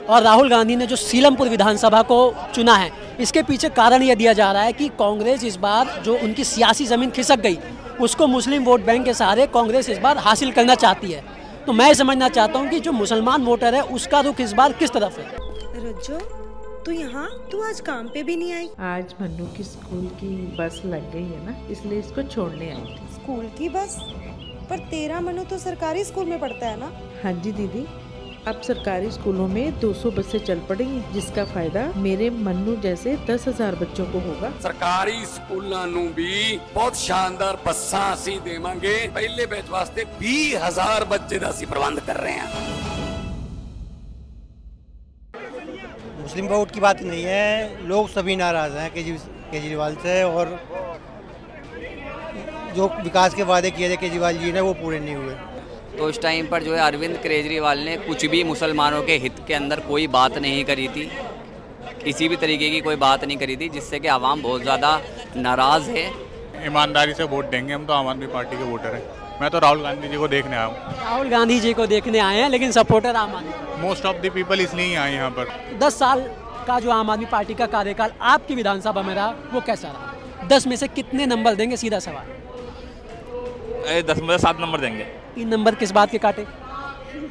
और राहुल गांधी ने जो सीलमपुर विधानसभा को चुना है, इसके पीछे कारण यह दिया जा रहा है कि कांग्रेस इस बार जो उनकी सियासी ज़मीन खिसक गई उसको मुस्लिम वोट बैंक के सहारे कांग्रेस इस बार हासिल करना चाहती है। तो मैं समझना चाहता हूँ कि जो मुसलमान वोटर है उसका रुख इस बार किस तरफ है। रज्जो, तू आज काम पे भी नहीं आई? आज मन्नू की स्कूल की बस लग गई है ना, इसलिए इसको छोड़ने आई थी। स्कूल की बस? पर तेरा मन्नू तो सरकारी स्कूल में पढ़ता है ना? हाँ जी दीदी, अब सरकारी स्कूलों में 200 बसें चल पड़ेंगी, जिसका फायदा मेरे मन्नू जैसे 10,000 बच्चों को होगा। सरकारी स्कूलों ਨੂੰ भी बहुत शानदार बसां ਅਸੀਂ देवांगे। पहले बैच वास्ते 20,000 बच्चे ਦਾ ਅਸੀਂ प्रबंध कर रहे हैं। मुस्लिम वोट की बात नहीं है, लोग सभी नाराज हैं केजरीवाल से, और जो विकास के वादे किए थे केजरीवाल जी ने वो पूरे नहीं हुए। तो उस टाइम पर जो है अरविंद केजरीवाल ने कुछ भी मुसलमानों के हित के अंदर कोई बात नहीं करी थी, किसी भी तरीके की कोई बात नहीं करी थी, जिससे कि आवाम बहुत ज़्यादा नाराज़ है। ईमानदारी से वोट देंगे हम, तो आम आदमी पार्टी के वोटर हैं। मैं तो राहुल गांधी जी को देखने आया हूँ। राहुल गांधी जी को देखने आए हैं, लेकिन सपोर्टर आम आदमी, मोस्ट ऑफ द पीपल इसलिए ही आए यहाँ पर। 10 साल का जो आम आदमी पार्टी का कार्यकाल आपकी विधानसभा में रहा वो कैसा रहा? 10 में से कितने नंबर देंगे? सीधा सवाल। 10 में से 7 नंबर देंगे। 3 नंबर किस बात के काटे?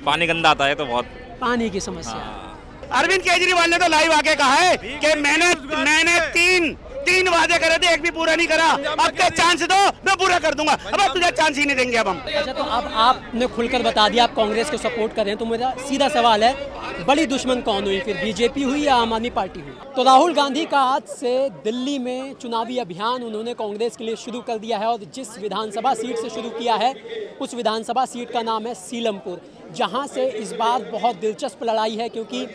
पानी गंदा आता है तो बहुत पानी की समस्या। अरविंद केजरीवाल ने तो लाइव आके कहा है कि मैंने तीन वादे करे थे, एक भी पूरा नहीं करा। अब क्या चांस दो, मैं पूरा कर दूंगा। अब तुझे चांस ही नहीं देंगे अब हम। अच्छा, तो अब आपने खुलकर बता दिया आप कांग्रेस को सपोर्ट कर रहे हैं, तो मेरा सीधा सवाल है, बड़ी दुश्मन कौन हुई फिर, बीजेपी हुई या आम आदमी पार्टी हुई? तो राहुल गांधी का आज से दिल्ली में चुनावी अभियान उन्होंने कांग्रेस के लिए शुरू कर दिया है, और जिस विधानसभा सीट से शुरू किया है उस विधानसभा सीट का नाम है सीलमपुर, जहां से इस बार बहुत दिलचस्प लड़ाई है, क्योंकि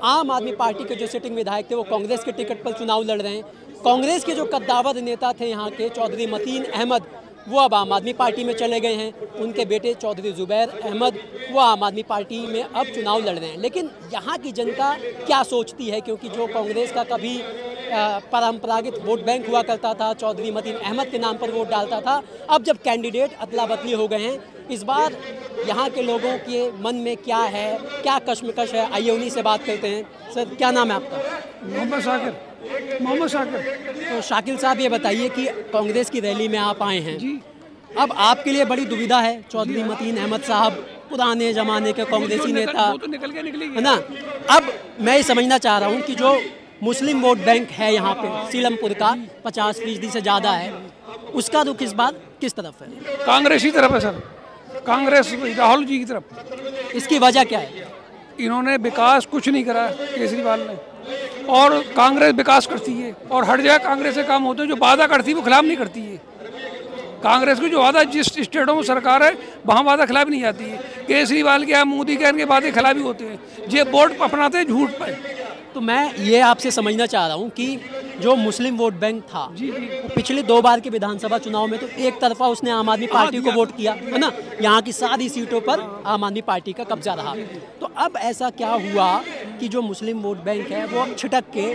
आम आदमी पार्टी के जो सिटिंग विधायक थे वो कांग्रेस के टिकट पर चुनाव लड़ रहे हैं। कांग्रेस के जो कद्दावर नेता थे यहाँ के चौधरी मतीन अहमद, वो अब आम आदमी पार्टी में चले गए हैं। उनके बेटे चौधरी जुबैर अहमद वो आम आदमी पार्टी में अब चुनाव लड़ रहे हैं। लेकिन यहाँ की जनता क्या सोचती है, क्योंकि जो कांग्रेस का कभी परंपरागत वोट बैंक हुआ करता था, चौधरी मतीन अहमद के नाम पर वोट डालता था, अब जब कैंडिडेट अदला बदली हो गए हैं, इस बार यहाँ के लोगों के मन में क्या है, क्या कश्मकश है, आइए उन्हीं से बात करते हैं। सर, क्या नाम है आपका? मोहम्मद शाकिर। तो शाकिल साहब, ये बताइए कि कांग्रेस की रैली में आप आए हैं जी, अब आपके लिए बड़ी दुविधा है। चौधरी मतीन अहमद साहब पुराने ज़माने के कांग्रेसी नेता है ना, अब मैं ये समझना चाह रहा हूँ कि जो मुस्लिम वोट बैंक है यहाँ पे सीलमपुर का 50% से ज़्यादा है, उसका रुख इस बार किस तरफ है? कांग्रेस की तरफ है सर, कांग्रेस राहुल जी की तरफ। इसकी वजह क्या है? इन्होंने विकास कुछ नहीं करा केजरीवाल ने, और कांग्रेस विकास करती है, और हर जगह कांग्रेस से काम होते हैं, जो वादा करती है वो खिलाफ नहीं करती है। कांग्रेस की जो वादा जिस स्टेटों में सरकार है वहाँ वादा खिलाफ नहीं जाती है। केजरीवाल के, मोदी के, इनके वादे खिलाफ ही होते हैं, ये वोट अपनाते हैं झूठ पर। तो मैं ये आपसे समझना चाह रहा हूँ कि जो मुस्लिम वोट बैंक था पिछले 2 बार के विधानसभा चुनाव में तो एक तरफा उसने आम आदमी पार्टी को वोट किया है ना, यहाँ की सारी सीटों पर आम आदमी पार्टी का कब्जा रहा। तो अब ऐसा क्या हुआ कि जो मुस्लिम वोट बैंक है वो अब छिटक के,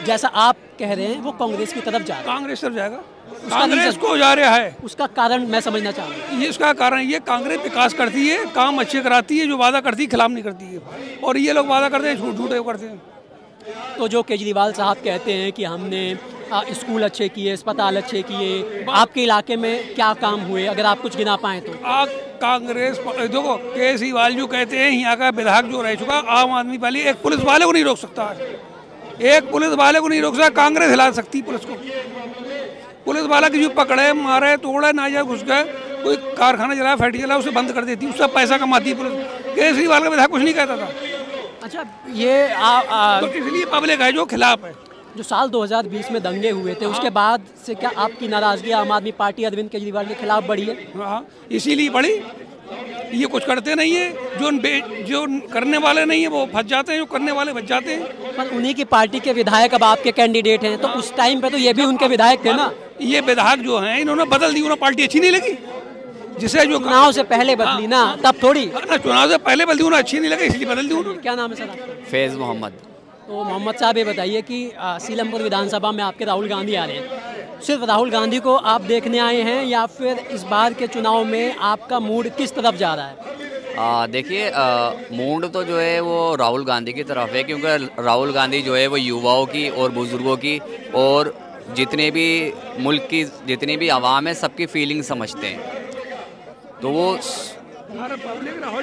जैसा आप कह रहे हैं, वो कांग्रेस की तरफ जा रहा है? कांग्रेस तरफ जाएगा, कांग्रेस को जा रहा है। उसका कारण मैं समझना चाह रहा हूँ। ये इसका कारण ये कांग्रेस विकास करती है, काम अच्छे कराती है, जो वादा करती है खिलाफ नहीं करती है, और ये लोग वादा करते हैं झूठे करते हैं। तो जो केजरीवाल साहब कहते हैं कि हमने स्कूल अच्छे किए, अस्पताल अच्छे किए, आपके इलाके में क्या काम हुए, अगर आप कुछ गिना पाएँ तो? कांग्रेस देखो, केजरीवाल जो कहते हैं यहाँ का विधायक जो रह चुका, आम आदमी वाली एक पुलिस वाले को नहीं रोक सकता है, एक पुलिस वाले को नहीं रोक सकता। कांग्रेस हिला सकती पुलिस को, पुलिस वाला की जो पकड़े, मारे, तोड़े, ना जाए घुस गए, कोई कारखाना जलाया, फैक्ट्री जलाया, उसे बंद कर देती, उससे पैसा कमाती है पुलिस। केजरीवाल का विधायक कुछ नहीं कहता था। अच्छा, ये तो इसलिए पब्लिक है जो खिलाफ है। जो साल 2020 में दंगे हुए थे, उसके बाद से क्या आपकी नाराजगी आम आदमी पार्टी अरविंद केजरीवाल के खिलाफ बढ़ी है? हाँ, इसीलिए बढ़ी। ये कुछ करते नहीं है, जो करने वाले नहीं है वो फंस जाते हैं, जो करने वाले बच जाते हैं। पर उन्हीं की पार्टी के विधायक अब आपके कैंडिडेट हैं, तो उस टाइम पे तो ये भी उनके विधायक थे ना? ये विधायक जो हैं इन्होंने बदल दी, उन्हें पार्टी अच्छी नहीं लगी, जिसे जो चुनाव से पहले बदली ना, तब थोड़ी। चुनाव से पहले बदली, उन्हें अच्छी नहीं लगी इसलिए बदल दी उन्होंने। क्या नाम है सर आपका? फैज़ मोहम्मद। तो मोहम्मद साहब, ये बताइए कि सीलमपुर विधानसभा में आपके राहुल गांधी आ रहे हैं, सिर्फ राहुल गांधी को आप देखने आए हैं या फिर इस बार के चुनाव में आपका मूड किस तरफ जा रहा है? देखिए, मूड तो जो है वो राहुल गांधी की तरफ है, क्योंकि राहुल गांधी जो है वो युवाओं की और बुजुर्गों की और जितने भी मुल्क की जितनी भी आवाम है सबकी फीलिंग समझते हैं।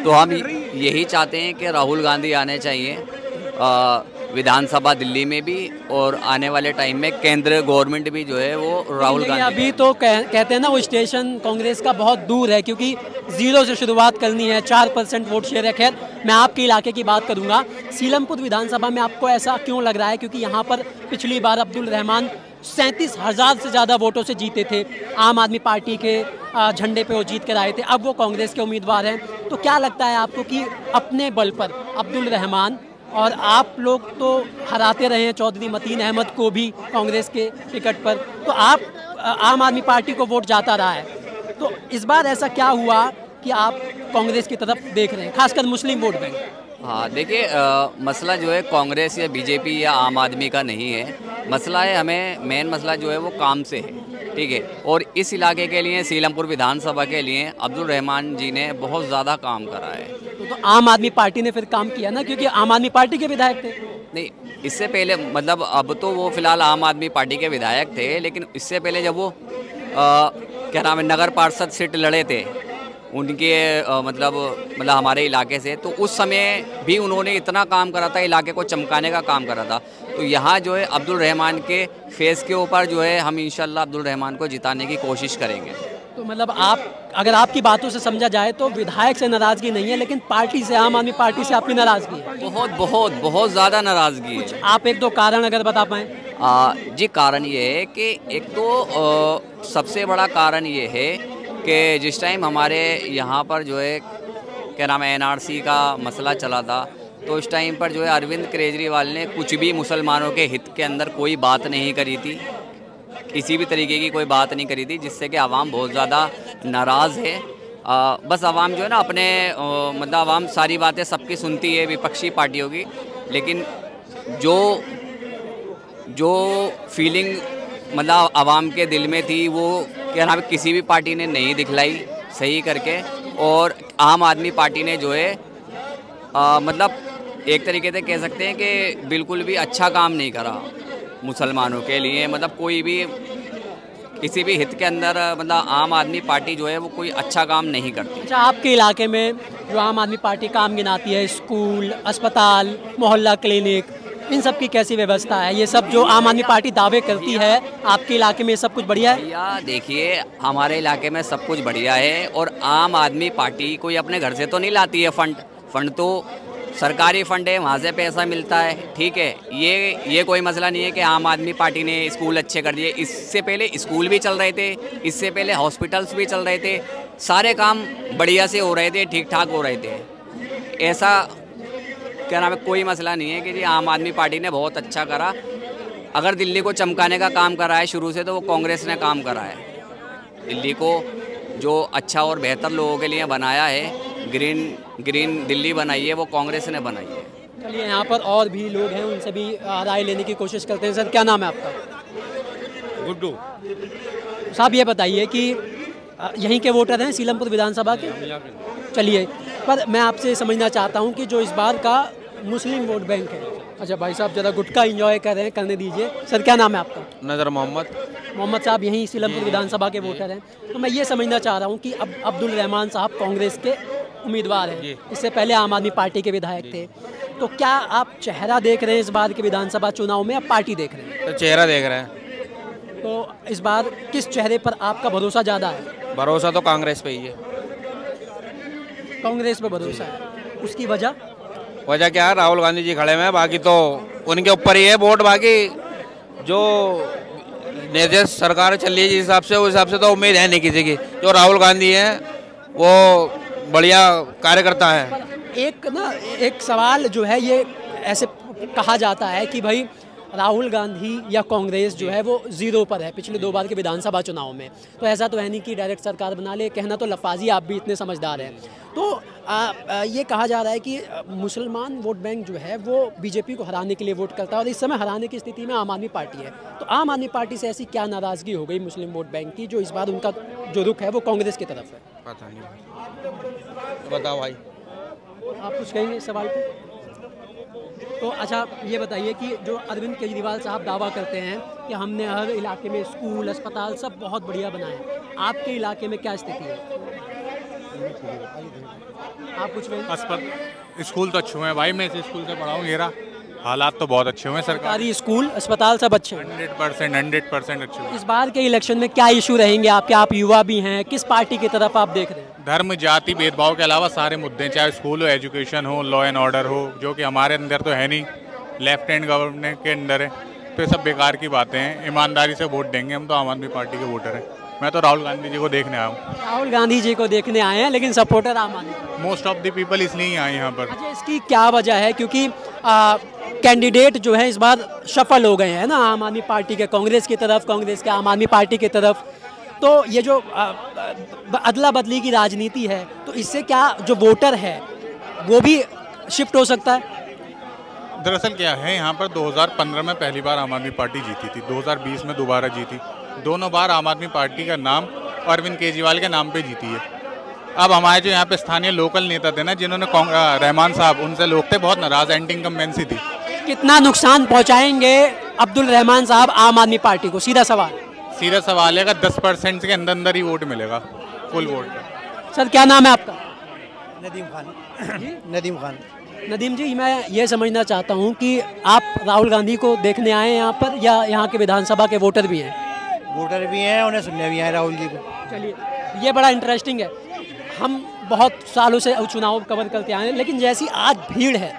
तो हम यही चाहते हैं कि राहुल गांधी आने चाहिए विधानसभा दिल्ली में भी, और आने वाले टाइम में केंद्र गवर्नमेंट भी जो है वो राहुल गांधी। अभी तो कहते हैं ना वो स्टेशन कांग्रेस का बहुत दूर है, क्योंकि 0 से शुरुआत करनी है, 4% वोट शेयर है। खैर, मैं आपके इलाके की बात करूंगा, सीलमपुर विधानसभा में आपको ऐसा क्यों लग रहा है? क्योंकि यहाँ पर पिछली बार अब्दुल रहमान 37,000 से ज़्यादा वोटों से जीते थे, आम आदमी पार्टी के झंडे पे वो जीत कर आए थे, अब वो कांग्रेस के उम्मीदवार हैं। तो क्या लगता है आपको कि अपने बल पर अब्दुल रहमान, और आप लोग तो हराते रहे हैं चौधरी मतीन अहमद को भी कांग्रेस के टिकट पर, तो आप आम आदमी पार्टी को वोट जाता रहा है, तो इस बार ऐसा क्या हुआ कि आप कांग्रेस की तरफ देख रहे हैं, खासकर मुस्लिम वोट बैंक? हाँ, देखिए, मसला जो है कांग्रेस या बीजेपी या आम आदमी का नहीं है। मसला है, हमें मेन मसला जो है वो काम से है, ठीक है। और इस इलाके के लिए, सीलमपुर विधानसभा के लिए अब्दुल रहमान जी ने बहुत ज़्यादा काम करा है। तो आम आदमी पार्टी ने फिर काम किया ना, क्योंकि आम आदमी पार्टी के विधायक थे। नहीं, इससे पहले मतलब अब तो वो फिलहाल आम आदमी पार्टी के विधायक थे, लेकिन इससे पहले जब वो क्या नाम है, नगर पार्षद सीट लड़े थे उनके मतलब हमारे इलाके से, तो उस समय भी उन्होंने इतना काम करा था, इलाके को चमकाने का काम करा था। तो यहाँ जो है अब्दुल रहमान के फेस के ऊपर जो है हम इंशाल्लाह अब्दुल रहमान को जिताने की कोशिश करेंगे। तो मतलब आप, अगर आपकी बातों से समझा जाए तो विधायक से नाराज़गी नहीं है, लेकिन पार्टी से, आम आदमी पार्टी से आपकी नाराज़गी है? बहुत बहुत बहुत ज़्यादा नाराज़गी है। आप 1-2 कारण अगर बता पाएँ? जी, कारण ये है कि एक तो सबसे बड़ा कारण ये है कि जिस टाइम हमारे यहाँ पर जो है क्या नाम है NRC का मसला चला था, तो उस टाइम पर जो है अरविंद केजरीवाल ने कुछ भी मुसलमानों के हित के अंदर कोई बात नहीं करी थी, किसी भी तरीके की कोई बात नहीं करी थी, जिससे कि आवाम बहुत ज़्यादा नाराज़ है। बस आवाम जो है ना अपने मतलब आवाम सारी बातें सबकी सुनती है, विपक्षी पार्टियों की, लेकिन जो फीलिंग मतलब आवाम के दिल में थी वो क्या नाम है किसी भी पार्टी ने नहीं दिखलाई सही करके। और आम आदमी पार्टी ने जो है मतलब एक तरीके से कह सकते हैं कि बिल्कुल भी अच्छा काम नहीं करा मुसलमानों के लिए, मतलब कोई भी किसी भी हित के अंदर मतलब आम आदमी पार्टी जो है वो कोई अच्छा काम नहीं करती। अच्छा, आपके इलाके में जो आम आदमी पार्टी काम गिनाती है, स्कूल, अस्पताल, मोहल्ला क्लिनिक, इन सब की कैसी व्यवस्था है? ये सब जो आम आदमी पार्टी दावे करती है, आपके इलाके में सब कुछ बढ़िया है? भैया देखिए, हमारे इलाके में सब कुछ बढ़िया है, और आम आदमी पार्टी कोई अपने घर से तो नहीं लाती है फंड तो सरकारी फंड है, वहाँ से पैसा मिलता है, ठीक है। ये कोई मसला नहीं है कि आम आदमी पार्टी ने स्कूल अच्छे कर दिए। इससे पहले स्कूल भी चल रहे थे, इससे पहले हॉस्पिटल्स भी चल रहे थे, सारे काम बढ़िया से हो रहे थे, ठीक ठाक हो रहे थे। ऐसा क्या नाम है कोई मसला नहीं है कि जी आम आदमी पार्टी ने बहुत अच्छा करा। अगर दिल्ली को चमकाने का काम करा है शुरू से, तो वो कांग्रेस ने काम करा है। दिल्ली को जो अच्छा और बेहतर लोगों के लिए बनाया है, ग्रीन दिल्ली बनाई है, वो कांग्रेस ने बनाई है। चलिए, यहाँ पर और भी लोग हैं, उनसे भी राय लेने की कोशिश करते हैं। सर, क्या नाम है आपका? गुड्डू साहब, ये बताइए कि यहीं के वोटर हैं सीलमपुर विधानसभा के? चलिए, पर मैं आपसे समझना चाहता हूँ कि जो इस बार का मुस्लिम वोट बैंक है। अच्छा भाई साहब, ज़रा गुटखा एंजॉय कर रहे हैं, करने दीजिए। सर, क्या नाम है आपका? नज़र मोहम्मद साहब यहीं सीलमपुर विधानसभा के वोटर हैं। तो मैं ये समझना चाह रहा हूँ कि अब अब्दुल रहमान साहब कांग्रेस के उम्मीदवार हैं, इससे पहले आम आदमी पार्टी के विधायक थे, तो क्या आप चेहरा देख रहे हैं इस बार के विधानसभा चुनाव में, या पार्टी देख रहे हैं? तो चेहरा देख रहे हैं। तो इस बार किस चेहरे पर आपका भरोसा ज़्यादा है? भरोसा तो कांग्रेस पे ही है। कांग्रेस पे भरोसा है, उसकी वजह क्या है? राहुल गांधी जी खड़े हुए हैं, बाकी तो उनके ऊपर ही है वोट। बाकी जो निर्देश सरकार चल रही है जिस हिसाब से, उस हिसाब से तो उम्मीद है नहीं किसी की। जो राहुल गांधी हैं वो बढ़िया कार्यकर्ता है। एक सवाल जो है, ये ऐसे कहा जाता है कि भाई राहुल गांधी या कांग्रेस जो है वो 0 पर है पिछले 2 बार के विधानसभा चुनाव में, तो ऐसा तो है नहीं कि डायरेक्ट सरकार बना ले, कहना तो लफाजी, आप भी इतने समझदार हैं। तो ये कहा जा रहा है कि मुसलमान वोट बैंक जो है वो बीजेपी को हराने के लिए वोट करता है, और इस समय हराने की स्थिति में आम आदमी पार्टी है। तो आम आदमी पार्टी से ऐसी क्या नाराज़गी हो गई मुस्लिम वोट बैंक की, जो इस बार उनका जो रुख है वो कांग्रेस की तरफ है? पता नहीं, बताओ भाई। आप कुछ कहेंगे इस सवाल पे? तो अच्छा ये बताइए कि जो अरविंद केजरीवाल साहब दावा करते हैं कि हमने हर इलाके में स्कूल अस्पताल सब बहुत बढ़िया बनाए, आपके इलाके में क्या स्थिति है? आप कुछ कहेंगे? स्कूल तो अच्छे हुए हैं भाई, मैं इस स्कूल से पढ़ा हूँ, मेरा हालात तो बहुत अच्छे हुए हैं। सरकारी स्कूल अस्पताल सब अच्छे हैं? 100% अच्छे हुए। इस बार के इलेक्शन में क्या इशू रहेंगे आपके? आप युवा भी हैं, किस पार्टी की तरफ आप देख रहे हैं? धर्म जाति भेदभाव के अलावा सारे मुद्दे, चाहे स्कूल हो, एजुकेशन हो, लॉ एंड ऑर्डर हो, जो कि हमारे अंदर तो है नहीं, लेफ्ट हैंड गवर्नमेंट के अंदर है, तो ये सब बेकार की बातें हैं। ईमानदारी से वोट देंगे, हम तो आम आदमी पार्टी के वोटर हैं। मैं तो राहुल गांधी जी को देखने आया हूँ। राहुल गांधी जी को देखने आए हैं, लेकिन सपोर्टर आम आदमी? मोस्ट ऑफ द पीपल इसलिए ही आए यहाँ पर। अच्छा, इसकी क्या वजह है? क्योंकि कैंडिडेट जो है इस बार सफल हो गए हैं ना, आम आदमी पार्टी के कांग्रेस की तरफ, कांग्रेस के आम आदमी पार्टी की तरफ, तो ये जो अदला बदली की राजनीति है, तो इससे क्या जो वोटर है वो भी शिफ्ट हो सकता है? दरअसल क्या है, यहाँ पर 2015 में पहली बार आम आदमी पार्टी जीती थी, 2020 में दोबारा जीती, दोनों बार आम आदमी पार्टी का नाम अरविंद केजरीवाल के नाम पे जीती है। अब हमारे जो यहाँ पे स्थानीय लोकल नेता थे ना, जिन्होंने रहमान साहब, उनसे लोग थे बहुत नाराज, एंटी इनकम्बेंसी थी। कितना नुकसान पहुँचाएंगे अब्दुल रहमान साहब आम आदमी पार्टी को? सीधा सवाल है कि 10% के अंदर ही वोट मिलेगा, फुल वोट। सर क्या नाम है आपका? नदीम खान। नदीम खान। नदीम जी, मैं ये समझना चाहता हूँ कि आप राहुल गांधी को देखने आए हैं यहाँ पर, या यहाँ के विधानसभा के वोटर भी हैं? वोटर भी हैं, उन्हें सुनने भी आए राहुल जी को। चलिए, ये बड़ा इंटरेस्टिंग है। हम बहुत सालों से चुनाव कवर करते आए हैं, लेकिन जैसी आज भीड़ है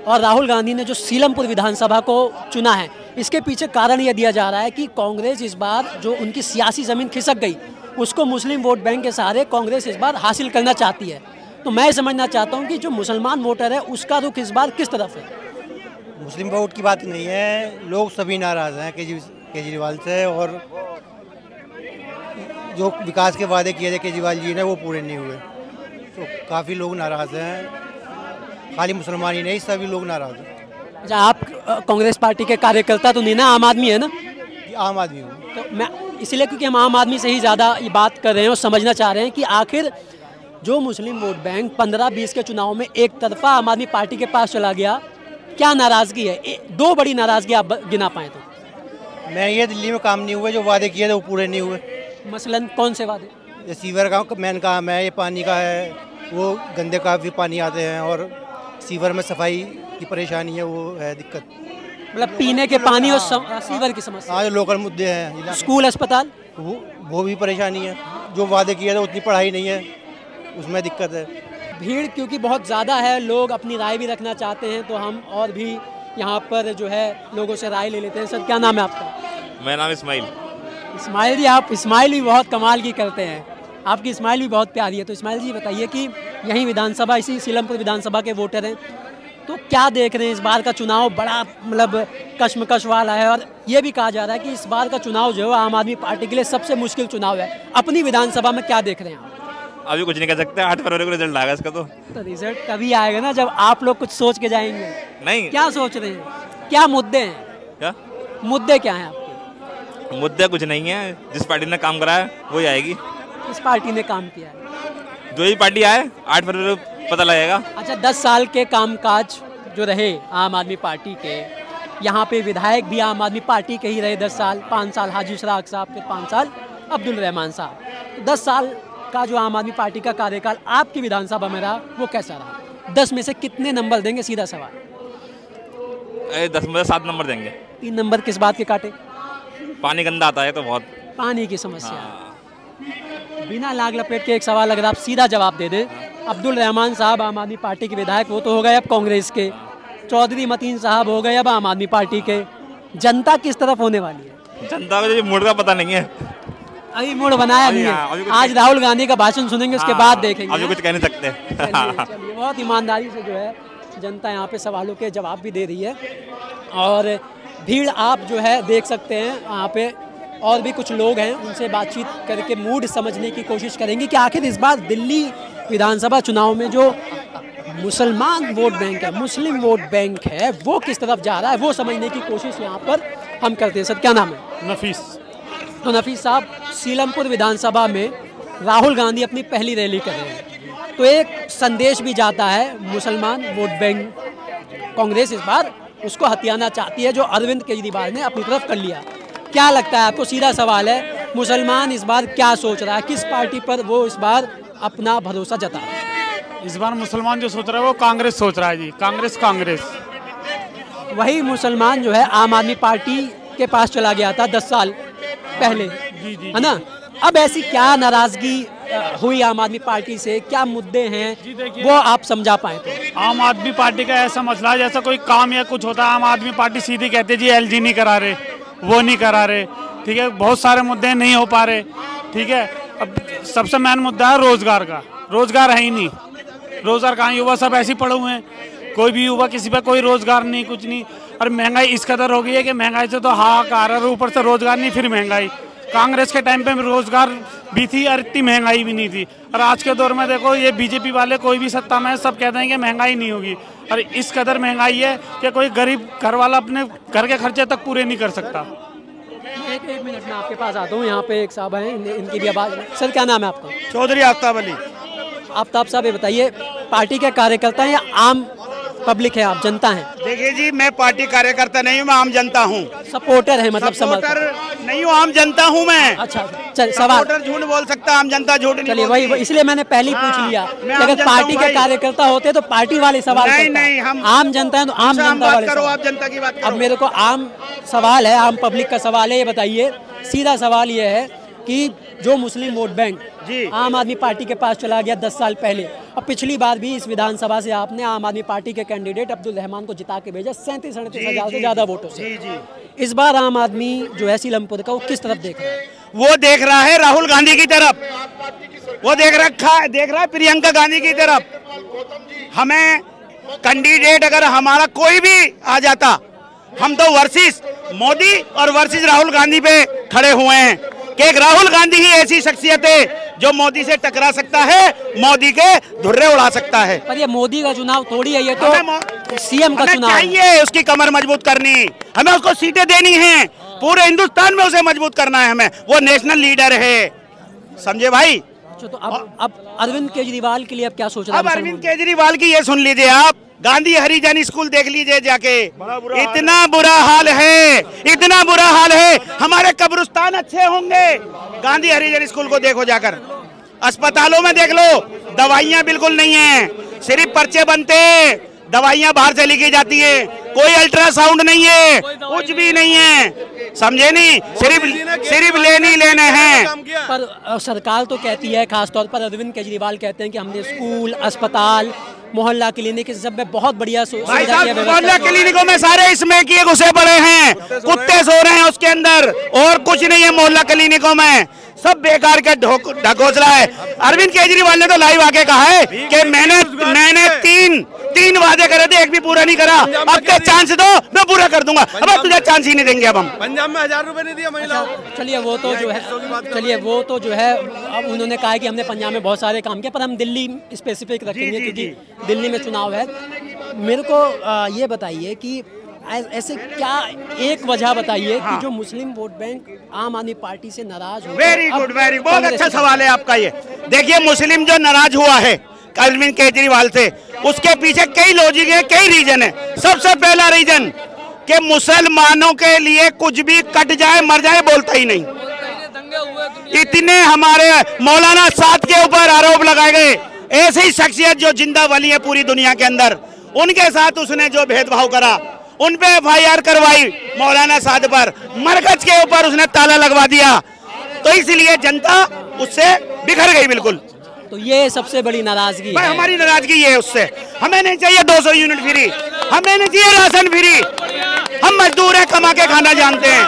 और राहुल गांधी ने जो सीलमपुर विधानसभा को चुना है, इसके पीछे कारण यह दिया जा रहा है कि कांग्रेस इस बार जो उनकी सियासी ज़मीन खिसक गई, उसको मुस्लिम वोट बैंक के सहारे कांग्रेस इस बार हासिल करना चाहती है। तो मैं समझना चाहता हूं कि जो मुसलमान वोटर है उसका रुख इस बार किस तरफ है? मुस्लिम वोट की बात नहीं है, लोग सभी नाराज़ हैं केजरीवाल से, और जो विकास के वादे किए थे केजरीवाल जी ने वो पूरे नहीं हुए, तो काफ़ी लोग नाराज़ हैं। खाली मुसलमान ही नहीं, सभी लोग नाराज़ हैं। अच्छा, आप कांग्रेस पार्टी के कार्यकर्ता तो नहीं ना, आम आदमी है ना? आम आदमी हूँ। तो मैं इसलिए, क्योंकि हम आम आदमी से ही ज़्यादा ये बात कर रहे हैं और समझना चाह रहे हैं कि आखिर जो मुस्लिम वोट बैंक 15-20 के चुनाव में एक तरफा आम आदमी पार्टी के पास चला गया, क्या नाराज़गी है? दो बड़ी नाराज़गी आप गिना पाएँ तो? मैं ये दिल्ली में काम नहीं हुए, जो वादे किए थे वो पूरे नहीं हुए। मसलन कौन से वादे? ये सीवर का मेन काम है, ये पानी का है, वो गंदे काफ़ी पानी आते हैं, और सीवर में सफाई की परेशानी है, वो है दिक्कत। मतलब पीने के पानी और सीवर की समस्या। हाँ, जो लोकल मुद्दे हैं, स्कूल अस्पताल, वो भी परेशानी है। जो वादे किए थे उतनी पढ़ाई नहीं है, उसमें दिक्कत है। भीड़ क्योंकि बहुत ज़्यादा है, लोग अपनी राय भी रखना चाहते हैं, तो हम और भी यहाँ पर जो है लोगों से राय ले लेते हैं। सर क्या नाम है आपका? मेरा नाम इस्माइल। इस्माइल जी, आप इस्माइल भी बहुत कमाल की करते हैं, आपकी इस्माइल भी बहुत प्यारी है। तो इस्माइल जी बताइए कि यही विधानसभा, इसी सीलमपुर विधानसभा के वोटर हैं, तो क्या देख रहे हैं? इस बार का चुनाव बड़ा मतलब कश्मकश वाला है, और ये भी कहा जा रहा है कि इस बार का चुनाव जो है आम आदमी पार्टी के लिए सबसे मुश्किल चुनाव है। अपनी विधानसभा में क्या देख रहे हैं आप? अभी कुछ नहीं कह सकते, 8 फरवरी को रिजल्ट आएगा इसका। तो रिजल्ट कभी आएगा ना जब आप लोग कुछ सोच के जाएंगे। नहीं, क्या सोच रहे हैं? क्या मुद्दे हैं? क्या मुद्दे क्या हैं आपके? मुद्दे कुछ नहीं है, जिस पार्टी ने काम करा है वही आएगी। किस पार्टी ने काम किया है? जो ही पार्टी आए, 8 फरवरी को पता लगेगा। अच्छा, 10 साल के कामकाज जो रहे आम आदमी पार्टी के, यहाँ पे विधायक भी आम आदमी पार्टी के ही रहे 10 साल, 5 साल हाजी शराक साहब, फिर 5 साल अब्दुल रहमान साहब। 10 साल का जो आम आदमी पार्टी का कार्यकाल आपकी विधानसभा में रहा, वो कैसा रहा? 10 में से कितने नंबर देंगे? सीधा सवाल। 10 में से 7 नंबर देंगे। 3 नंबर किस बात के काटे? पानी गंदा आता है तो बहुत। पानी की समस्या। बिना लाग लपेट के एक सवाल अगर आप सीधा जवाब दे दें, अब्दुल रहमान साहब आम आदमी पार्टी के विधायक, वो तो हो गए अब कांग्रेस के, चौधरी मतीन साहब हो गए अब आम आदमी पार्टी के, जनता किस तरफ होने वाली है? जनता को मूड का पता नहीं है, अभी मूड बनाया नहीं है। आज राहुल गांधी का भाषण सुनेंगे, उसके बाद देखेंगे। अभी कुछ कह नहीं सकते। चलिए, बहुत ईमानदारी से जो है जनता यहाँ पे सवालों के जवाब भी दे रही है, और भीड़ आप जो है देख सकते हैं यहाँ पे, और भी कुछ लोग हैं, उनसे बातचीत करके मूड समझने की कोशिश करेंगे कि आखिर इस बार दिल्ली विधानसभा चुनाव में जो मुसलमान वोट बैंक है, मुस्लिम वोट बैंक है, वो किस तरफ जा रहा है, वो समझने की कोशिश यहाँ पर हम करते हैं। सर क्या नाम है? नफीस। तो नफीस साहब, सीलमपुर विधानसभा में राहुल गांधी अपनी पहली रैली कर रहे हैं, तो एक संदेश भी जाता है, मुसलमान वोट बैंक कांग्रेस इस बार उसको हथियाना चाहती है, जो अरविंद केजरीवाल ने अपनी तरफ कर लिया। क्या लगता है आपको? सीधा सवाल है, मुसलमान इस बार क्या सोच रहा है, किस पार्टी पर वो इस बार अपना भरोसा जता रहा है? इस बार मुसलमान जो सोच रहा है वो कांग्रेस सोच रहा है जी, कांग्रेस। वही मुसलमान जो है आम आदमी पार्टी के पास चला गया था 10 साल पहले, है ना? अब ऐसी क्या नाराजगी हुई आम आदमी पार्टी से, क्या मुद्दे हैं वो आप समझा पाए तो? आम आदमी पार्टी का ऐसा मसला है, जैसा कोई काम या कुछ होता है, आम आदमी पार्टी सीधी कहती है जी LG नहीं करा रहे, वो नहीं करा रहे, ठीक है, बहुत सारे मुद्दे नहीं हो पा रहे, ठीक है। अब सबसे मेन मुद्दा है रोजगार का, रोजगार है ही नहीं, रोजगार कहाँ, युवा सब ऐसे ही पड़े हुए हैं, कोई भी युवा किसी पे कोई रोजगार नहीं, कुछ नहीं। और महंगाई इस कदर हो गई है कि महंगाई से तो हाहाकार है, ऊपर से रोजगार नहीं, फिर महंगाई। कांग्रेस के टाइम पे रोजगार भी थी और इतनी महंगाई भी नहीं थी। और आज के दौर में देखो, ये बीजेपी वाले कोई भी सत्ता में सब कहते हैं कि महंगाई नहीं होगी, और इस कदर महंगाई है कि कोई गरीब घर वाला अपने घर के खर्चे तक पूरे नहीं कर सकता। एक मिनट में आपके पास आता हूँ। यहाँ पे एक साहब हैं, इनकी भी आवाज़। सर क्या नाम है आपका? चौधरी आफ्ताब अली। आफ्ताब साहब ये बताइए, पार्टी के कार्यकर्ता हैं या आम पब्लिक है, आप जनता हैं? देखिए जी, मैं पार्टी कार्यकर्ता नहीं हूँ, मैं आम जनता हूँ। सपोर्टर है, मतलब सपोर्टर नहीं हूँ, आम जनता हूँ मैं। अच्छा चल, सवाल झूठ बोल सकता, आम जनता झूठ नहीं। चलिए वही, इसलिए मैंने पहले ही पूछ लिया। अगर पार्टी के कार्यकर्ता होते तो पार्टी वाले सवाल नहीं, हम आम जनता है तो आम जनता वाले करो, आप जनता की बात करो। अब मेरे को आम सवाल है, आम पब्लिक का सवाल है, ये बताइए, सीधा सवाल ये है कि जो मुस्लिम वोट बैंक आम आदमी पार्टी के पास चला गया 10 साल पहले, और पिछली बार भी इस विधानसभा से आपने आम आदमी पार्टी के कैंडिडेट अब्दुल रहमान को जिता के भेजा 37-38 हजार से ज्यादा वोटों से। इस बार आम आदमी जो है सीलमपुर का, वो किस तरफ देख रहा है? वो देख रहा है राहुल गांधी की तरफ, वो देख रहा है प्रियंका गांधी की तरफ। हमें कैंडिडेट अगर हमारा कोई भी आ जाता, हम तो वर्सेस मोदी और वर्सेस राहुल गांधी पे खड़े हुए हैं कि एक राहुल गांधी ही ऐसी शख्सियत है जो मोदी से टकरा सकता है, मोदी के धुर्रे उड़ा सकता है। पर ये मोदी का चुनाव थोड़ी है, ये तो सीएम का चुनाव चाहिए। उसकी कमर मजबूत करनी, हमें उसको सीटें देनी है, पूरे हिंदुस्तान में उसे मजबूत करना है हमें, वो नेशनल लीडर है, समझे भाई। तो अब अरविंद केजरीवाल के लिए अब क्या सोच रहे हैं? अब अरविंद केजरीवाल की ये सुन लीजिए आप, गांधी हरिजन स्कूल देख लीजिए जाके, इतना बुरा हाल है, इतना बुरा हाल है। हमारे कब्रिस्तान अच्छे होंगे, गांधी हरिजन स्कूल को देखो जाकर, अस्पतालों में देख लो, दवाइयां बिल्कुल नहीं है, सिर्फ पर्चे बनते, दवाइयां बाहर से लिखी जाती है, कोई अल्ट्रासाउंड नहीं है, कुछ भी नहीं है, समझे नहीं, सिर्फ लेने हैं। पर सरकार तो कहती है, खासतौर पर अरविंद केजरीवाल कहते हैं कि हमने स्कूल, अस्पताल, मोहल्ला क्लिनिक इस सब में बहुत बढ़िया मोहल्ला क्लिनिकों में सारे इसमें किए घुसे पड़े हैं, कुत्ते सो रहे हैं उसके अंदर, और कुछ नहीं है मोहल्ला क्लिनिकों में, सब बेकार का ढकोसला है। अरविंद केजरीवाल ने तो लाइव आके कहा है कि मैंने तीन वादे करे थे, एक भी पूरा नहीं करा, अब के चांस दो, मैं पूरा कर दूंगा। अब तुझे चांस ही नहीं देंगे अब हम। पंजाब में 1000 रुपए नहीं दिया महिलाओं। चलिए वो तो जो है अब उन्होंने कहा है कि हमने पंजाब में बहुत सारे काम किए, पर हम दिल्ली स्पेसिफिक रखेंगे क्योंकि दिल्ली में चुनाव है। मेरे को ये बताइए कि ऐसे क्या एक वजह बताइए कि जो मुस्लिम वोट बैंक आम आदमी पार्टी से नाराज हो। वेरी गुड, बहुत अच्छा सवाल है आपका ये। देखिए, मुस्लिम जो नाराज हुआ है अरविंद केजरीवाल से, उसके पीछे कई लॉजिक है, कई रीजन है। सबसे पहला रीजन कि मुसलमानों के लिए कुछ भी कट जाए मर जाए बोलता ही नहीं। इतने हमारे मौलाना साद के ऊपर आरोप लगाए गए, ऐसी शख्सियत जो जिंदा वली है पूरी दुनिया के अंदर, उनके साथ उसने जो भेदभाव करा, उन पे FIR करवाई मौलाना साद पर, मरकज के ऊपर उसने ताला लगवा दिया, तो इसलिए जनता उससे बिखर गई बिल्कुल। तो ये सबसे बड़ी नाराजगी है। हमारी नाराजगी ये है उससे। हमें नहीं चाहिए 200 यूनिट फ्री, हमें नहीं चाहिए राशन फ्री, हम मजदूर हैं, कमा के खाना जानते हैं,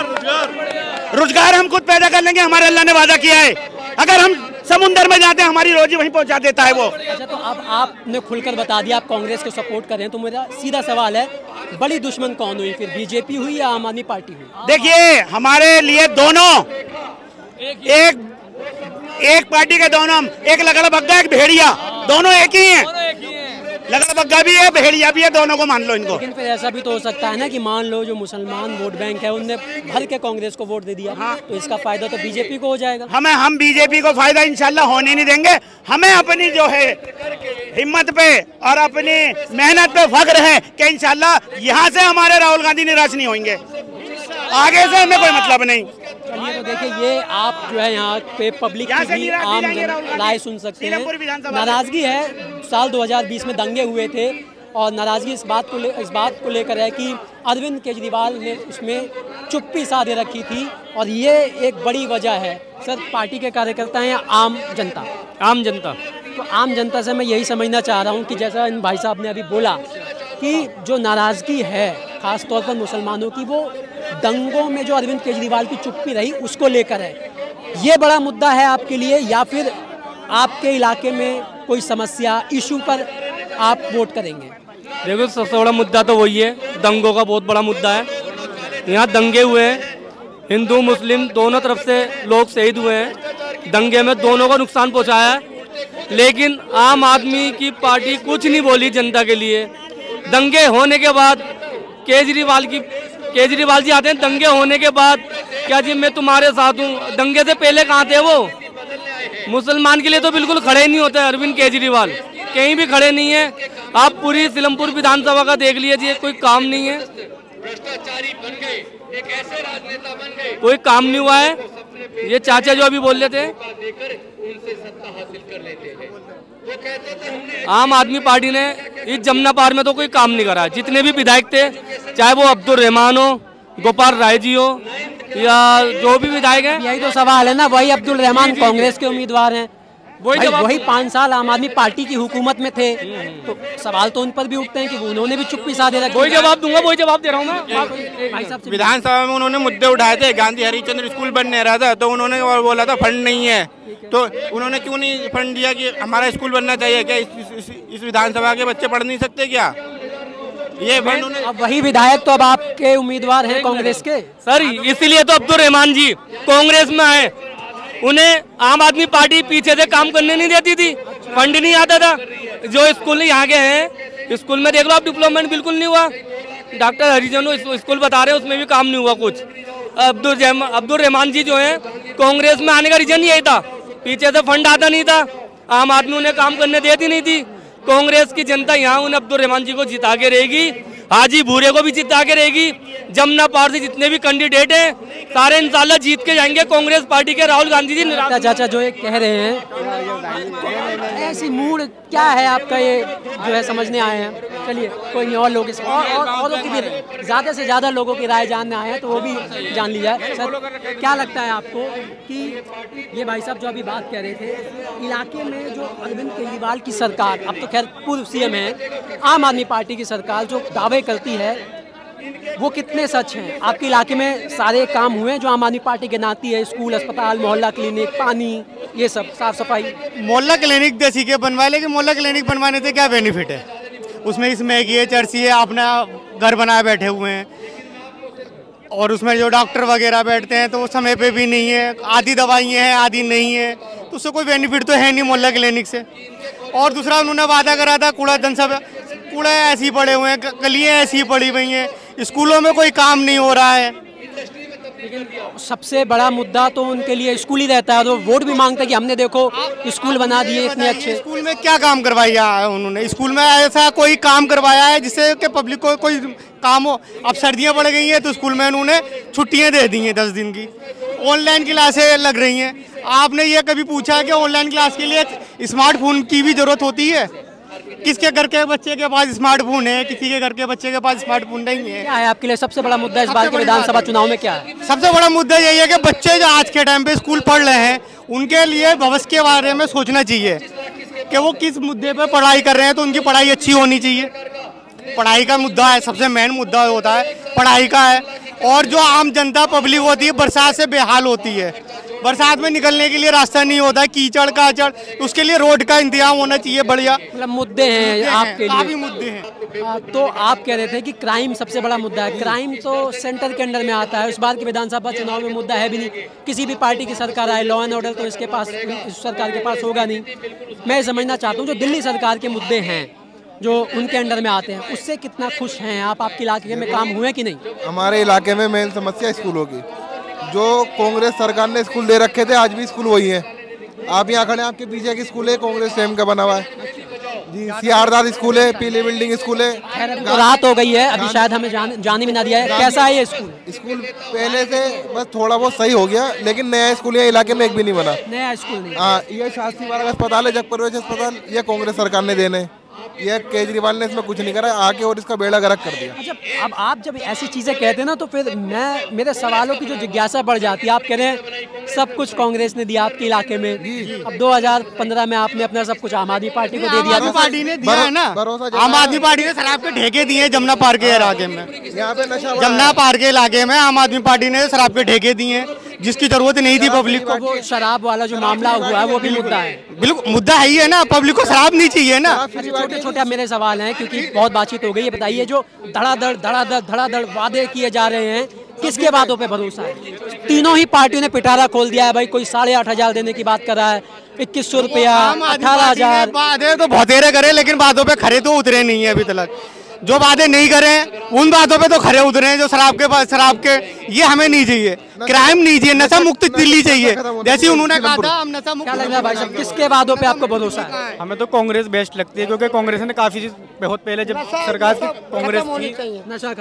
रोजगार हम खुद पैदा कर लेंगे, हमारे अल्लाह ने वादा किया है। अगर हम समुंदर में जाते हैं, हमारी रोजी वहीं पहुंचा देता है वो। अच्छा, तो अब आपने खुलकर बता दिया आप कांग्रेस को सपोर्ट कर रहे हैं, तो मेरा सीधा सवाल है, बड़ी दुश्मन कौन हुई फिर, बीजेपी हुई या आम आदमी पार्टी हुई? देखिए, हमारे लिए दोनों एक पार्टी के दोनों, एक लगड़ा भग्गा, एक भेड़िया, दोनों एक ही हैं। लगड़ा बग्गा भी है, भेड़िया भी है, दोनों को मान लो इनको। लेकिन फिर ऐसा भी तो हो सकता है ना कि मान लो जो मुसलमान वोट बैंक है उनने भर के कांग्रेस को वोट दे दिया, हाँ। तो इसका फायदा तो बीजेपी को हो जाएगा। हम बीजेपी को फायदा इंशाल्लाह होने नहीं देंगे। हमें अपनी जो है हिम्मत पे और अपनी मेहनत पे फख्र है कि इंशाल्लाह यहाँ से हमारे राहुल गांधी निराश नहीं होंगे, आगे से हमें कोई मतलब नहीं। चलिए तो देखिए, ये आप जो है यहाँ पे पब्लिक की भी आम राय सुन सकते हैं। नाराजगी है, साल 2020 में दंगे हुए थे और नाराजगी इस बात को लेकर है कि अरविंद केजरीवाल ने उसमें चुप्पी साधे रखी थी और ये एक बड़ी वजह है। सर, पार्टी के कार्यकर्ता हैं या आम जनता? आम जनता। तो आम जनता से मैं यही समझना चाह रहा हूँ कि जैसा इन भाई साहब ने अभी बोला कि जो नाराज़गी है ख़ास तौर पर मुसलमानों की, वो दंगों में जो अरविंद केजरीवाल की चुप्पी रही उसको लेकर है। ये बड़ा मुद्दा है आपके लिए, या फिर आपके इलाके में कोई समस्या इशू पर आप वोट करेंगे? देखो, सबसे बड़ा मुद्दा तो वही है, दंगों का बहुत बड़ा मुद्दा है। यहाँ दंगे हुए हैं, हिंदू मुस्लिम दोनों तरफ से लोग शहीद हुए हैं, दंगे में दोनों को नुकसान पहुँचाया है, लेकिन आम आदमी की पार्टी कुछ नहीं बोली जनता के लिए। दंगे होने के बाद केजरीवाल जी आते हैं, दंगे होने के बाद क्या जी मैं तुम्हारे साथ हूँ, दंगे से पहले कहाँ थे वो? मुसलमान के लिए तो बिल्कुल खड़े नहीं होते अरविंद केजरीवाल, कहीं भी खड़े नहीं है। आप पूरी सिलमपुर विधानसभा का देख लीजिए, कोई काम नहीं है, कोई काम नहीं हुआ है। ये चाचा जो अभी बोल रहे थे, आम आदमी पार्टी ने इस जमुना पार में तो कोई काम नहीं करा। जितने भी विधायक थे, चाहे वो अब्दुल रहमान हो, गोपाल राय जी हो, या जो भी विधायक हैं, यही तो सवाल है ना। वही अब्दुल रहमान कांग्रेस के उम्मीदवार हैं, वही 5 साल आम आदमी पार्टी की हुकूमत में थे, तो सवाल तो उन पर भी उठते हैं कि उन्होंने भी चुप्पी साधे रखी। वही जवाब दूंगा, वही जवाब दे रहा हूँ मैं। भाई साहब, विधानसभा में उन्होंने मुद्दे उठाए थे, गांधी हरिचंद्र स्कूल बन नहीं रहा था तो उन्होंने बोला था फंड नहीं है, तो उन्होंने क्यों नहीं फंड दिया कि हमारा स्कूल बनना चाहिए? क्या इस विधानसभा के बच्चे पढ़ नहीं सकते क्या? ये अब वही विधायक तो अब आपके उम्मीदवार हैं कांग्रेस के। सर, इसीलिए तो अब्दुल रहमान जी कांग्रेस में आए। उन्हें आम आदमी पार्टी पीछे से काम करने नहीं देती थी, फंड नहीं आता था। जो स्कूल यहाँ के हैं, स्कूल में देख लो आप, डेवलपमेंट बिल्कुल नहीं हुआ। डॉक्टर हरिजन स्कूल बता रहे हैं, उसमें भी काम नहीं हुआ कुछ। अब्दुल रहमान जी जो है, कांग्रेस में आने का रीजन यही था, पीछे से फंड आता नहीं था, आम आदमी उन्हें काम करने देती नहीं थी। कांग्रेस की जनता यहाँ उन्हें अब्दुल रहमान जी को जिता के रहेगी, हाजी भूरे को भी जिता के रहेगी। जमुना पार से जितने भी कैंडिडेट हैं सारे इंशाल्लाह जीत के जाएंगे कांग्रेस पार्टी के। राहुल गांधी जी चाचा जो ये कह रहे हैं, ऐसी मूड क्या है आपका, ये जो है समझने आए हैं। चलिए, कोई नहीं, और लोग औरों की भी ज़्यादा से ज़्यादा लोगों की राय जानने आए हैं, तो वो भी जान ली जाए। सर, क्या लगता है आपको कि ये भाई साहब जो अभी बात कह रहे थे, इलाके में जो अरविंद केजरीवाल की सरकार, अब तो खैर पूर्व CM है, आम आदमी पार्टी की सरकार जो दावे करती है, वो कितने सच हैं? आपके इलाके में सारे काम हुए जो आम आदमी पार्टी के नाती है, स्कूल, अस्पताल, मोहल्ला क्लिनिक, पानी, ये सब, साफ सफाई? मोहल्ला क्लिनिक देसी के बनवाए, लेकिन मोहल्ला क्लिनिक बनवाने से क्या बेनिफिट है? उसमें मैगी है, चर्ची है, अपना घर बनाए बैठे हुए हैं, और उसमें जो डॉक्टर वगैरह बैठते हैं तो वो समय पे भी नहीं है, आधी दवाइयाँ हैं, आधी नहीं है, तो उससे कोई बेनिफिट तो है नहीं मोहल्ला क्लिनिक से। और दूसरा, उन्होंने वादा करा था कूड़ा ऐसे ही पड़े हुए हैं, गलियाँ ऐसी ही पड़ी हुई हैं, स्कूलों में कोई काम नहीं हो रहा है। लेकिन सबसे बड़ा मुद्दा तो उनके लिए स्कूल ही रहता है, तो वोट भी मांगते हैं कि हमने देखो स्कूल बना दिए इतने अच्छे। स्कूल में क्या काम करवाया है उन्होंने? स्कूल में ऐसा कोई काम करवाया है जिससे कि पब्लिक को कोई काम हो? अब सर्दियां पड़ गई हैं तो स्कूल में उन्होंने छुट्टियां दे दी हैं 10 दिन की, ऑनलाइन क्लासें लग रही हैं। आपने ये कभी पूछा कि ऑनलाइन क्लास के लिए स्मार्टफोन की भी जरूरत होती है? किसके घर के बच्चे के पास स्मार्टफोन है, किसी के घर के बच्चे के पास स्मार्टफोन नहीं है। क्या है आपके लिए सबसे बड़ा मुद्दा इस बार के विधानसभा चुनाव में? क्या है सबसे बड़ा मुद्दा? यही है कि बच्चे जो आज के टाइम पे स्कूल पढ़ रहे हैं, उनके लिए भविष्य के बारे में सोचना चाहिए कि वो किस मुद्दे पे पढ़ाई कर रहे हैं, तो उनकी पढ़ाई अच्छी होनी चाहिए। पढ़ाई का मुद्दा है, सबसे मेन मुद्दा होता है पढ़ाई का है। और जो आम जनता पब्लिक होती है, बरसात से बेहाल होती है, बरसात में निकलने के लिए रास्ता नहीं होता है, कीचड़ काचड़, तो उसके लिए रोड का इंतजाम होना चाहिए बढ़िया। मतलब मुद्दे हैं आपके लिए? काफी मुद्दे हैं। तो आप कह रहे थे कि क्राइम सबसे बड़ा मुद्दा है। क्राइम तो सेंटर के अंडर में आता है, इस बार के विधानसभा चुनाव में मुद्दा है भी नहीं। किसी भी पार्टी की सरकार आए, लॉ एंड ऑर्डर तो इस सरकार के पास होगा नहीं। मैं समझना चाहता हूँ जो दिल्ली सरकार के मुद्दे हैं जो उनके अंडर में आते हैं, उससे कितना खुश हैं आप? आपके इलाके में काम हुए कि नहीं? हमारे इलाके में मेन समस्या स्कूलों की, जो कांग्रेस सरकार ने स्कूल दे रखे थे आज भी स्कूल वही है। आप यहाँ खड़े हैं, आपके पीछे की स्कूल है कांग्रेस टाइम का बना हुआ है जी। सियारदाद स्कूल है, पीली बिल्डिंग स्कूल है। तो रात हो गई है, अभी शायद हमें जाने भी ना दिया है। कैसा है ये स्कूल? स्कूल पहले से बस थोड़ा बहुत सही हो गया, लेकिन नया स्कूल यहाँ इलाके में एक भी नहीं बना। नया स्कूल नहीं? हाँ, ये शास्त्री बाग अस्पताल है, जगप्रवेश अस्पताल, ये कांग्रेस सरकार ने देने, ये केजरीवाल ने इसमें कुछ नहीं करा, आके और इसका बेड़ा गर्क कर दिया। अच्छा, अब आप जब ऐसी चीजें कहते हैं ना, तो फिर मेरे सवालों की जो जिज्ञासा बढ़ जाती है। आप कह रहे हैं सब कुछ कांग्रेस ने दिया आपके इलाके में, अब 2015 में आपने अपना सब कुछ आम आदमी पार्टी को दे दिया। आम आदमी पार्टी ने दिया है ना, आम आदमी पार्टी ने शराब के ठेके दिए जमुना पार के इलाके में। यहाँ पे नशा जमुना पार के इलाके में आम आदमी पार्टी ने शराब के ठेके दिए, जिसकी जरूरत नहीं थी पब्लिक को। वो शराब वाला जो मामला हुआ है वो भी मुद्दा है। बिल्कुल मुद्दा है ही है ना, पब्लिक को शराब नहीं चाहिए ना। छोटे छोटे मेरे सवाल हैं, क्योंकि बहुत बातचीत हो गई। ये बताइए, जो धड़ाधड़ वादे किए जा रहे हैं, किसके वादों पे भरोसा है? तीनों ही पार्टियों ने पिटारा खोल दिया है भाई। कोई 8,500 देने की बात कर रहा है, 2100 रुपया, 18,000। वादे तो बहुतेरे करे, लेकिन बातों पे खरे तो उतरे नहीं है अभी तक। जो वादे नहीं करे उन बातों पे तो खरे उतरे हैं। जो शराब के ये हमें नहीं चाहिए, क्राइम नहीं चाहिए, नशा मुक्त दिल्ली चाहिए, जैसे उन्होंने कहा था हम नशा मुक्त। क्या लग रहा है भाई साहब, किसके वादों पे आपको भरोसा है? हमें तो कांग्रेस बेस्ट लगती है, क्योंकि कांग्रेस ने काफी बहुत पहले जब सरकार थी कांग्रेस की,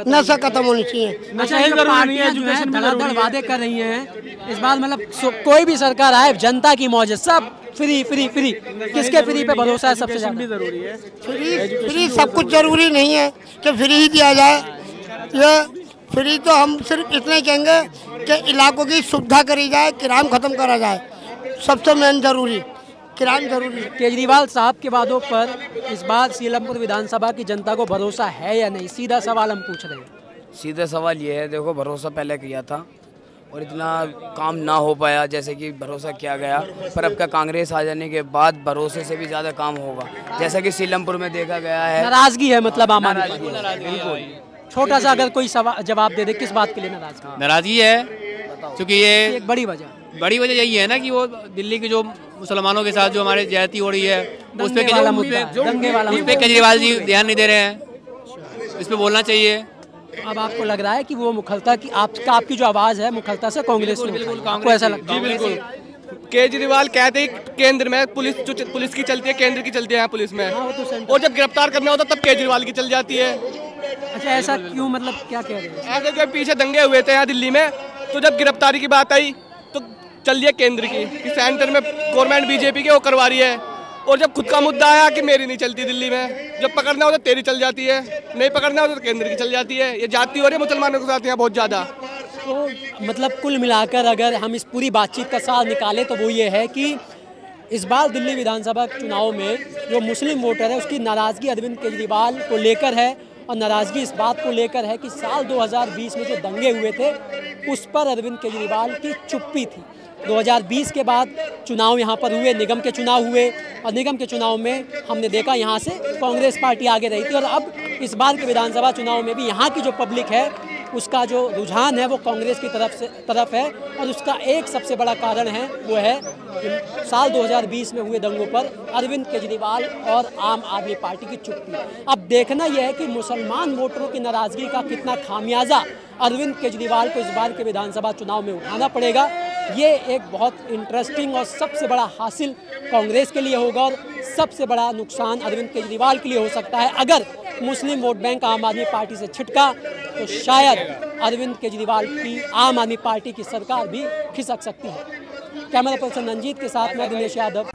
नशा खत्म होनी चाहिए। नशा ही जरूरी नहीं है, एजुकेशन में धड़ाधड़ वादे कर रही हैं इस बार। मतलब कोई भी सरकार आए, जनता की मौज है, सब फ्री फ्री फ्री। किसके फ्री पे भरोसा है सबसे ज्यादा? जरूरी है फ्री सब कुछ जरूरी नहीं है कि फ्री ही दिया जाए। ये फ्री तो हम सिर्फ इतना ही कहेंगे कि इलाकों की सुविधा करी जाए, क्राइम खत्म करा जाए, सबसे मेन जरूरी क्राइम जरूरी। केजरीवाल साहब के वादों पर इस बार सीलमपुर विधानसभा की जनता को भरोसा है या नहीं? सीधा सवाल हम पूछ रहे हैं। सीधा सवाल ये है, देखो भरोसा पहले किया था और इतना काम ना हो पाया जैसे कि भरोसा किया गया, पर अब का कांग्रेस आ जाने के बाद भरोसे से भी ज़्यादा काम होगा, जैसा कि सीलमपुर में देखा गया है। नाराजगी है मतलब आम आदमी पार्टी। छोटा सा अगर कोई जवाब दे दे, किस बात के लिए नाराजगी? नाराजगी है क्योंकि ये एक बड़ी वजह यही है ना कि वो दिल्ली की जो मुसलमानों के साथ जो हमारे ज्यादती हो रही है, उस पर केजरीवाल जी ध्यान नहीं दे रहे हैं, इस पर बोलना चाहिए। अब आपको लग रहा है कि वो मुखलता की आपकी जो आवाज़ है मुखलता से कांग्रेस में, बिल्कुल आपको ऐसा लगता है? जी बिल्कुल। केजरीवाल कहते हैं केंद्र में पुलिस की चलती है, केंद्र की चलती है पुलिस में, और जब गिरफ्तार करना होता तब केजरीवाल की चल जाती है। अच्छा, ऐसा क्यों? मतलब क्या कह रहे हैं? ऐसे जब पीछे दंगे हुए थे यहाँ दिल्ली में, तो जब गिरफ्तारी की बात आई तो चल दिया केंद्र की, कि सेंटर में गवर्नमेंट बीजेपी की वो करवा रही है, और जब खुद का मुद्दा आया कि मेरी नहीं चलती दिल्ली में, जब पकड़ना हो तो तेरी चल जाती है, नहीं पकड़ना हो तो केंद्र की चल जाती है। ये जाती हो रही है मुसलमानों के साथ यहाँ बहुत ज़्यादा। तो मतलब कुल मिलाकर अगर हम इस पूरी बातचीत का सार निकालें तो वो ये है कि इस बार दिल्ली विधानसभा चुनाव में जो मुस्लिम वोटर है उसकी नाराज़गी अरविंद केजरीवाल को लेकर है, और नाराज़गी इस बात को लेकर है कि साल 2020 में जो दंगे हुए थे उस पर अरविंद केजरीवाल की चुप्पी थी। 2020 के बाद चुनाव यहाँ पर हुए, निगम के चुनाव हुए, और निगम के चुनाव में हमने देखा यहाँ से कांग्रेस पार्टी आगे रही थी, और अब इस बार के विधानसभा चुनाव में भी यहाँ की जो पब्लिक है उसका जो रुझान है वो कांग्रेस की तरफ है, और उसका एक सबसे बड़ा कारण है वो है साल 2020 में हुए दंगों पर अरविंद केजरीवाल और आम आदमी पार्टी की चुप्पी। अब देखना यह है कि मुसलमान वोटरों की नाराज़गी का कितना खामियाजा अरविंद केजरीवाल को इस बार के विधानसभा चुनाव में उठाना पड़ेगा। ये एक बहुत इंटरेस्टिंग और सबसे बड़ा हासिल कांग्रेस के लिए होगा, और सबसे बड़ा नुकसान अरविंद केजरीवाल के लिए हो सकता है। अगर मुस्लिम वोट बैंक आम आदमी पार्टी से छिटका तो शायद अरविंद केजरीवाल की आम आदमी पार्टी की सरकार भी खिसक सकती है। कैमरा पर्सन रंजीत के साथ मैं दिनेश यादव,